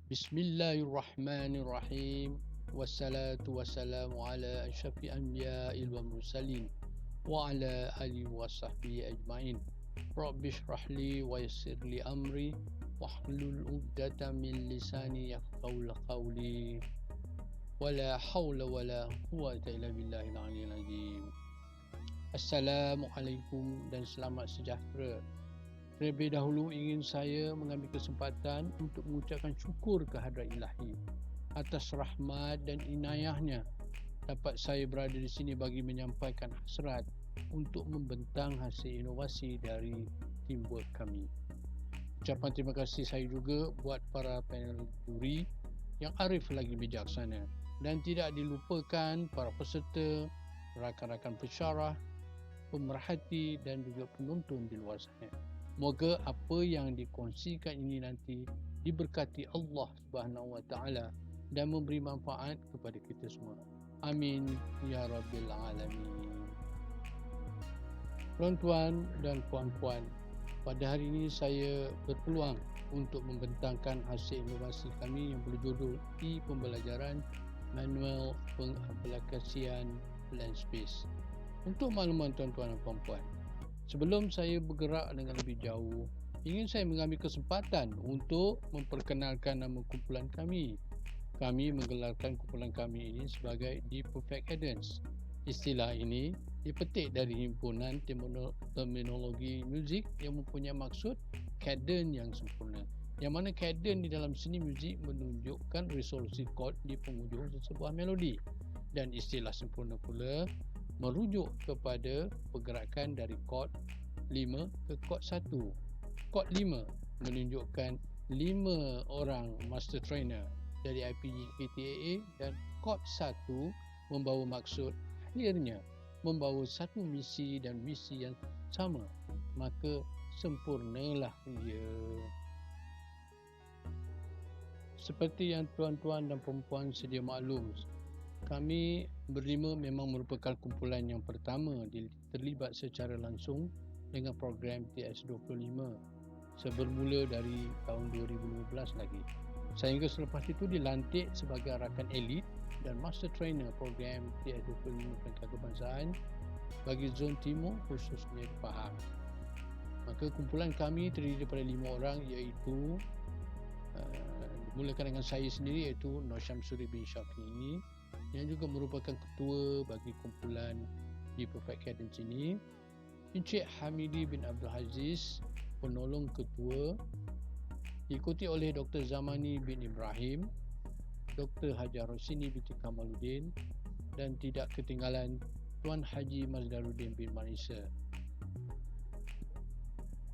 Bismillahirrahmanirrahim. Wassalatu wassalamu ala asyrafil anbiya'i wal mursalin wa ala alihi wa sahbihi ajma'in. Rabbi shrah li wa yassir li amri wahlul 'uqdatam min lisani yafqahu qawli. Wala haula wala quwwata illa billahil aliyyil azim. Assalamualaikum dan selamat sejahtera. Terlebih dahulu ingin saya mengambil kesempatan untuk mengucapkan syukur kehadrat Ilahi atas rahmat dan inayahnya dapat saya berada di sini bagi menyampaikan hasrat untuk membentang hasil inovasi dari teamwork kami. Ucapan terima kasih saya juga buat para panel juri yang arif lagi bijaksana, dan tidak dilupakan para peserta, rakan-rakan pensyarah, pemerhati dan juga penonton di luar sana. Moga apa yang dikongsikan ini nanti diberkati Allah Subhanahu Wa Taala dan memberi manfaat kepada kita semua. Amin ya rabbil alamin. Tuan-tuan dan puan-puan, pada hari ini saya berpeluang untuk membentangkan hasil inovasi kami yang berjudul E-Pembelajaran Manual Pengaplikasian Blank Space. Untuk makluman tuan-tuan dan puan-puan, sebelum saya bergerak dengan lebih jauh, ingin saya mengambil kesempatan untuk memperkenalkan nama kumpulan kami. Kami menggelarkan kumpulan kami ini sebagai The Perfect Cadence. Istilah ini dipetik dari himpunan terminologi muzik yang mempunyai maksud cadence yang sempurna, yang mana cadence di dalam seni muzik menunjukkan resolusi chord di penghujung sebuah melodi, dan istilah sempurna pula merujuk kepada pergerakan dari chord 5 ke chord 1. Chord 5 menunjukkan 5 orang master trainer dari IPG KTAA, dan chord 1 membawa maksud akhirnya membawa satu misi dan visi yang sama, maka sempurnalah ia. Seperti yang tuan-tuan dan perempuan sedia maklum, kami berlima memang merupakan kumpulan yang pertama terlibat secara langsung dengan program TS25 bermula dari tahun 2015 lagi. Sehingga selepas itu dilantik sebagai rakan elit dan master trainer program TS25 peringkat kebangsaan bagi zon timur khususnya di Pahang. Maka kumpulan kami terdiri daripada 5 orang, iaitu dimulakan dengan saya sendiri, iaitu Nur Syamsuri bin Syafie yang juga merupakan ketua bagi kumpulan di Perfect Cadence ini, Encik Hamidi bin Abdul Aziz, penolong ketua, diikuti oleh Dr. Zamani bin Ibrahim, Dr. Hajar Rosini binti Kamaluddin, dan tidak ketinggalan Tuan Haji Mazdaruddin bin Marisa.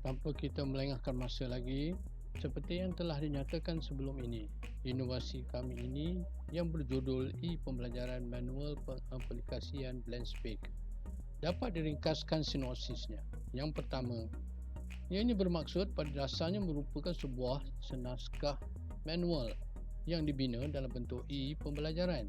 Tanpa kita melengahkan masa lagi, seperti yang telah dinyatakan sebelum ini, inovasi kami ini yang berjudul E-Pembelajaran Manual Pengaplikasian Blank Space dapat diringkaskan sinopsisnya. Yang pertama, ianya bermaksud pada dasarnya merupakan sebuah senaskah manual yang dibina dalam bentuk e-pembelajaran,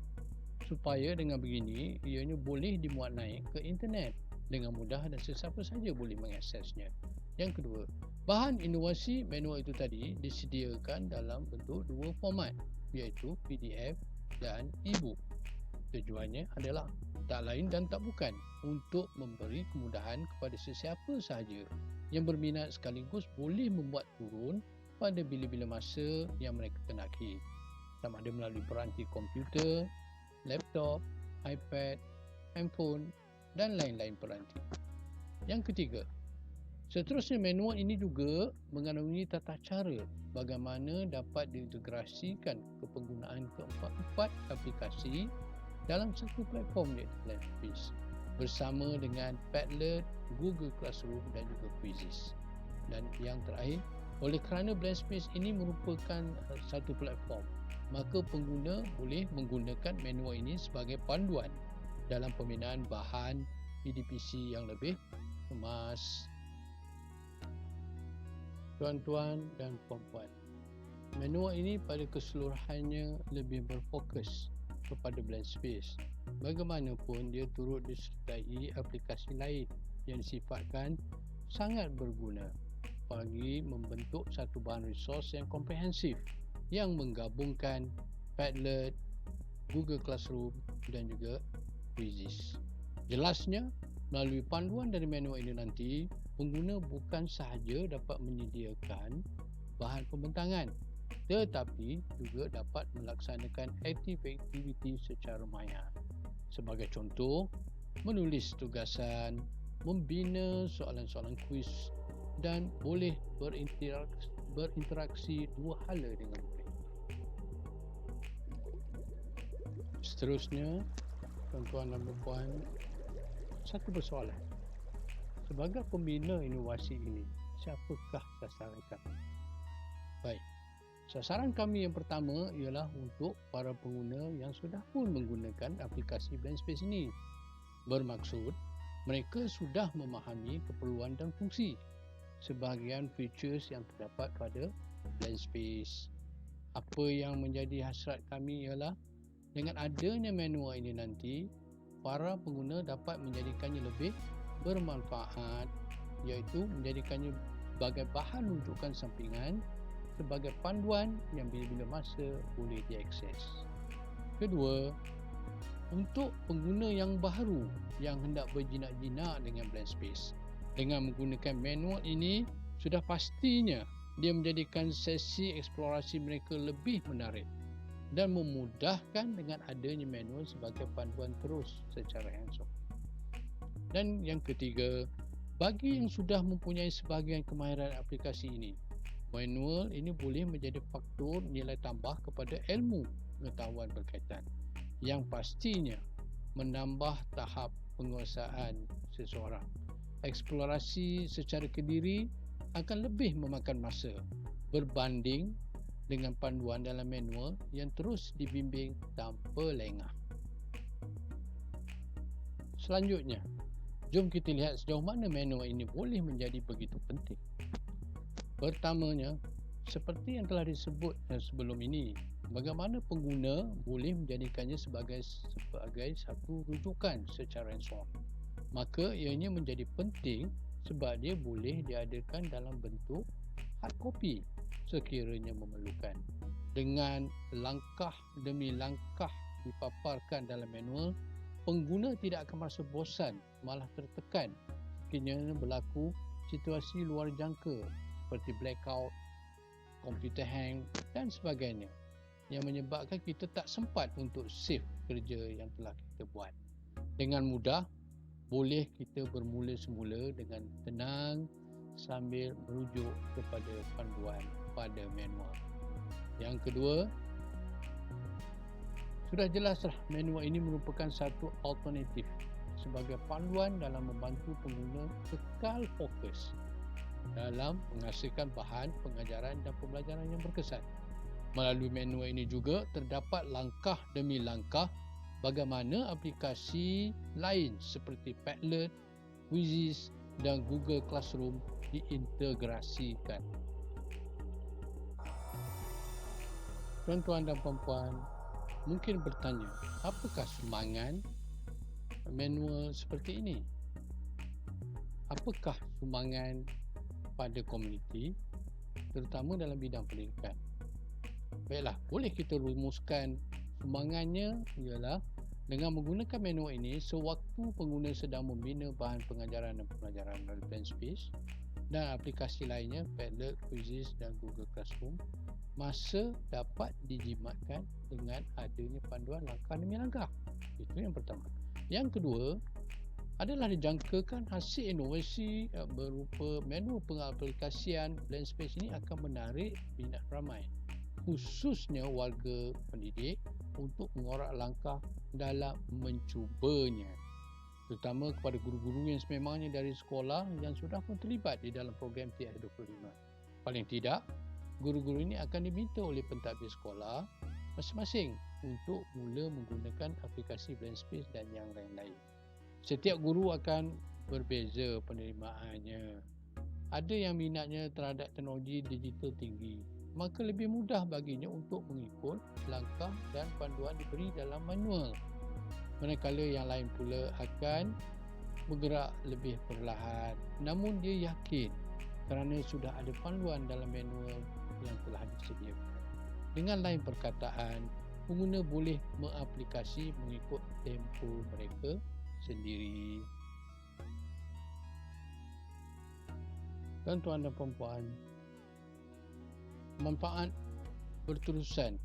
supaya dengan begini ianya boleh dimuat naik ke internet dengan mudah dan sesiapa saja boleh mengaksesnya. Yang kedua, bahan inovasi manual itu tadi disediakan dalam bentuk dua format, iaitu PDF dan e-book. Tujuannya adalah tak lain dan tak bukan untuk memberi kemudahan kepada sesiapa sahaja yang berminat sekaligus boleh membuat turun pada bila-bila masa yang mereka kenaki, sama ada melalui peranti komputer, laptop, iPad, handphone dan lain-lain peranti. Yang ketiga, seterusnya manual ini juga mengandungi tata cara bagaimana dapat diintegrasikan ke penggunaan keempat-empat aplikasi dalam satu platform, iaitu Blank Space, bersama dengan Padlet, Google Classroom dan juga Quizzes. Dan yang terakhir, oleh kerana Blank Space ini merupakan satu platform, maka pengguna boleh menggunakan manual ini sebagai panduan dalam pembinaan bahan PDPC yang lebih kemas. Tuan-tuan dan puan-puan, manual ini pada keseluruhannya lebih berfokus kepada Blank Space. Bagaimanapun dia turut disertai aplikasi lain yang disifatkan sangat berguna bagi membentuk satu bahan resource yang komprehensif yang menggabungkan Padlet, Google Classroom dan juga Quizzes. Jelasnya, melalui panduan dari manual ini nanti, pengguna bukan sahaja dapat menyediakan bahan pembentangan, tetapi juga dapat melaksanakan aktiviti secara maya. Sebagai contoh, menulis tugasan, membina soalan-soalan kuis dan boleh berinteraksi dua hala dengan murid. Seterusnya, tuan-tuan dan puan, satu persoalan. Sebagai pembina inovasi ini, siapakah sasaran kami? Baik, sasaran kami yang pertama ialah untuk para pengguna yang sudah pun menggunakan aplikasi BlendSpace ini. Bermaksud, mereka sudah memahami keperluan dan fungsi sebahagian features yang terdapat pada BlendSpace. Apa yang menjadi hasrat kami ialah dengan adanya manual ini nanti, para pengguna dapat menjadikannya lebih bermanfaat, iaitu menjadikannya sebagai bahan rujukan sampingan, sebagai panduan yang bila-bila masa boleh diakses. Kedua, untuk pengguna yang baru yang hendak berjinak-jinak dengan BlendSpace, dengan menggunakan manual ini, sudah pastinya dia menjadikan sesi eksplorasi mereka lebih menarik dan memudahkan dengan adanya manual sebagai panduan terus secara hands-on. Dan yang ketiga, bagi yang sudah mempunyai sebahagian kemahiran aplikasi ini, manual ini boleh menjadi faktor nilai tambah kepada ilmu pengetahuan berkaitan yang pastinya menambah tahap penguasaan seseorang. Eksplorasi secara kendiri akan lebih memakan masa berbanding dengan panduan dalam manual yang terus dibimbing tanpa lengah. Selanjutnya, jom kita lihat sejauh mana manual ini boleh menjadi begitu penting. Pertamanya, seperti yang telah disebut sebelum ini, bagaimana pengguna boleh menjadikannya sebagai satu rujukan secara hands-on. Maka ianya menjadi penting sebab dia boleh diadakan dalam bentuk hard copy sekiranya memerlukan. Dengan langkah demi langkah dipaparkan dalam manual, pengguna tidak akan merasa bosan, malah tertekan sekiranya berlaku situasi luar jangka seperti blackout, komputer hang dan sebagainya yang menyebabkan kita tak sempat untuk save kerja yang telah kita buat. Dengan mudah, boleh kita bermula semula dengan tenang sambil merujuk kepada panduan pada manual. Yang kedua, sudah jelaslah manual ini merupakan satu alternatif sebagai panduan dalam membantu pengguna kekal fokus dalam menghasilkan bahan pengajaran dan pembelajaran yang berkesan. Melalui manual ini juga terdapat langkah demi langkah bagaimana aplikasi lain seperti Padlet, Quizzes dan Google Classroom diintegrasikan. Tuan-tuan dan puan-puan mungkin bertanya, apakah sumbangan manual seperti ini? Apakah sumbangan pada komuniti, terutama dalam bidang pendidikan? Baiklah, boleh kita rumuskan sumbangannya ialah dengan menggunakan manual ini sewaktu pengguna sedang membina bahan pengajaran dan pembelajaran melalui BlendSpace dan aplikasi lainnya Padlet, Quizzes dan Google Classroom, masa dapat dijimatkan dengan adanya panduan langkah demi langkah. Itu yang pertama. Yang kedua adalah dijangkakan hasil inovasi berupa manual pengaplikasian BlendSpace ini akan menarik minat ramai, khususnya warga pendidik untuk mengorak langkah dalam mencubanya, terutama kepada guru-guru yang sememangnya dari sekolah yang sudah pun terlibat di dalam program TR25. Paling tidak, guru-guru ini akan diminta oleh pentadbir sekolah masing-masing untuk mula menggunakan aplikasi BlendSpace dan yang lain-lain. Setiap guru akan berbeza penerimaannya. Ada yang minatnya terhadap teknologi digital tinggi, maka lebih mudah baginya untuk mengikut langkah dan panduan diberi dalam manual. Manakala yang lain pula akan bergerak lebih perlahan, namun dia yakin kerana sudah ada panduan dalam manual yang telah disediakan. Dengan lain perkataan, pengguna boleh mengaplikasi mengikut tempo mereka sendiri. Tuan-tuan dan puan-puan, manfaat berterusan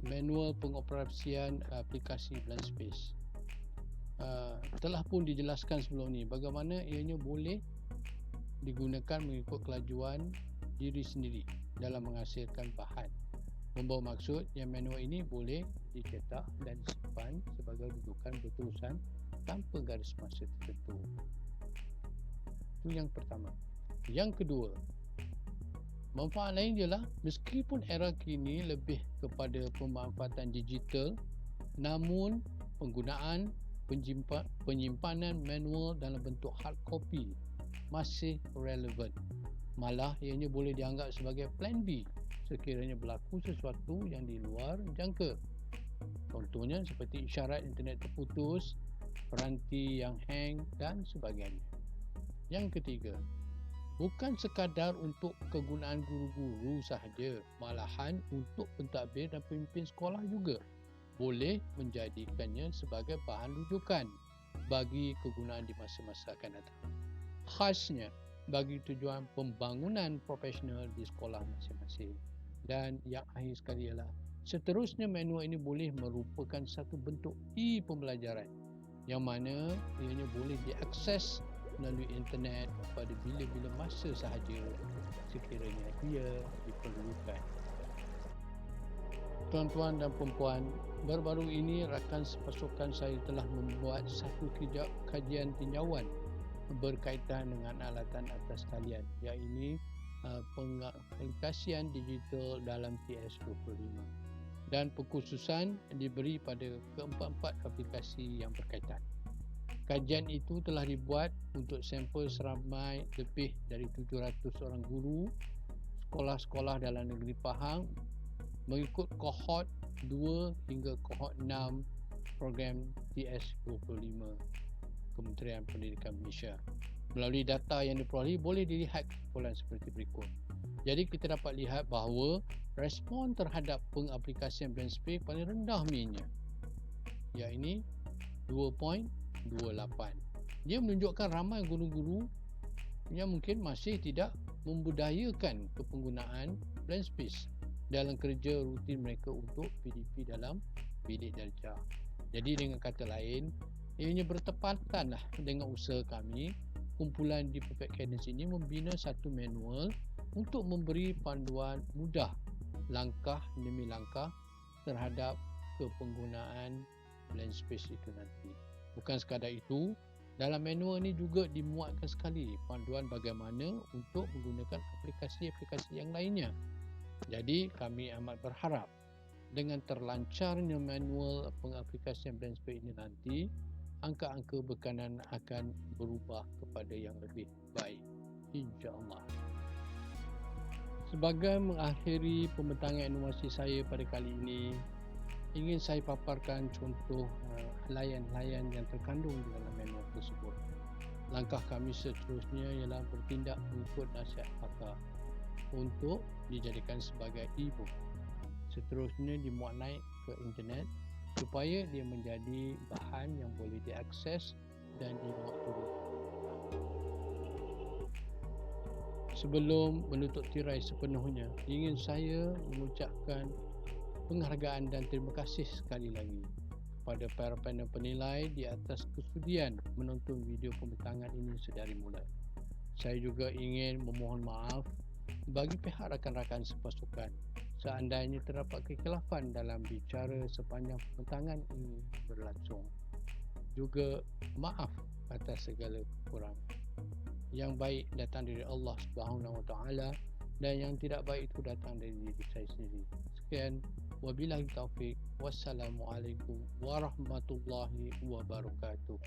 manual pengoperasian aplikasi Blainspace telah pun dijelaskan sebelum ni bagaimana ianya boleh digunakan mengikut kelajuan diri sendiri dalam menghasilkan bahan. Membawa maksud yang manual ini boleh dicetak dan disimpan sebagai rujukan berterusan tanpa garis masa tertentu. Itu yang pertama. Yang kedua, manfaat lain ialah meskipun era kini lebih kepada pemanfaatan digital, namun penggunaan penyimpanan manual dalam bentuk hard copy masih relevan. Malah ianya boleh dianggap sebagai plan B sekiranya berlaku sesuatu yang di luar jangka. Contohnya seperti isyarat internet terputus, peranti yang hang dan sebagainya. Yang ketiga, bukan sekadar untuk kegunaan guru-guru sahaja, malahan untuk pentadbir dan pemimpin sekolah juga boleh menjadikannya sebagai bahan rujukan bagi kegunaan di masa-masa akan datang. Khasnya bagi tujuan pembangunan profesional di sekolah masing-masing. Dan yang akhir sekali ialah seterusnya manual ini boleh merupakan satu bentuk e-pembelajaran yang mana ianya boleh diakses melalui internet pada bila-bila masa sahaja sekiranya ia diperlukan. Tuan-tuan dan puan-puan, baru-baru ini rakan sepasukan saya telah membuat satu kajian tinjauan berkaitan dengan alatan atas talian, iaitu pengaplikasian digital dalam TS25, dan pengkhususan diberi pada keempat-empat aplikasi yang berkaitan. Kajian itu telah dibuat untuk sampel seramai lebih dari 700 orang guru sekolah-sekolah dalam negeri Pahang mengikut kohort 2 hingga kohort 6 program TS25 Kementerian Pendidikan Malaysia. Melalui data yang diperolehi boleh dilihat kesimpulan seperti berikut. Jadi kita dapat lihat bahawa respon terhadap pengaplikasian Blainspace paling rendah minnya, iaitu 2.28. Dia menunjukkan ramai guru-guru yang mungkin masih tidak membudayakan kepenggunaan Blainspace dalam kerja rutin mereka untuk PDP dalam bilik darjah. Jadi dengan kata lain, ianya bertepatanlah dengan usaha kami, kumpulan di Perfect Cadence ini membina satu manual untuk memberi panduan mudah langkah demi langkah terhadap kepenggunaan Blainspace itu nanti. Bukan sekadar itu, dalam manual ini juga dimuatkan sekali panduan bagaimana untuk menggunakan aplikasi-aplikasi yang lainnya. Jadi kami amat berharap dengan terlancarnya manual pengaplikasian Blainspace ini nanti, angka-angka berkanan akan berubah kepada yang lebih baik, insya-Allah. Sebagai mengakhiri pembentangan inovasi saya pada kali ini, ingin saya paparkan contoh layan-layan yang terkandung di dalam manual tersebut. Langkah kami seterusnya ialah bertindak mengikut nasihat pakar untuk dijadikan sebagai e-book. Seterusnya dimuat naik ke internet supaya dia menjadi bahan yang boleh diakses dan dimuat turun. Sebelum menutup tirai sepenuhnya, ingin saya mengucapkan penghargaan dan terima kasih sekali lagi kepada para panel penilai di atas kesudian menonton video pembentangan ini sedari mula. Saya juga ingin memohon maaf bagi pihak rakan-rakan sepasukan seandainya terdapat kekhilafan dalam bicara sepanjang pembentangan ini berlangsung. Juga maaf atas segala kekurangan. Yang baik datang dari Allah Subhanahu Wa Taala dan yang tidak baik itu datang dari diri saya sendiri. Sekian, wabillahi taufik. Wassalamualaikum warahmatullahi wabarakatuh.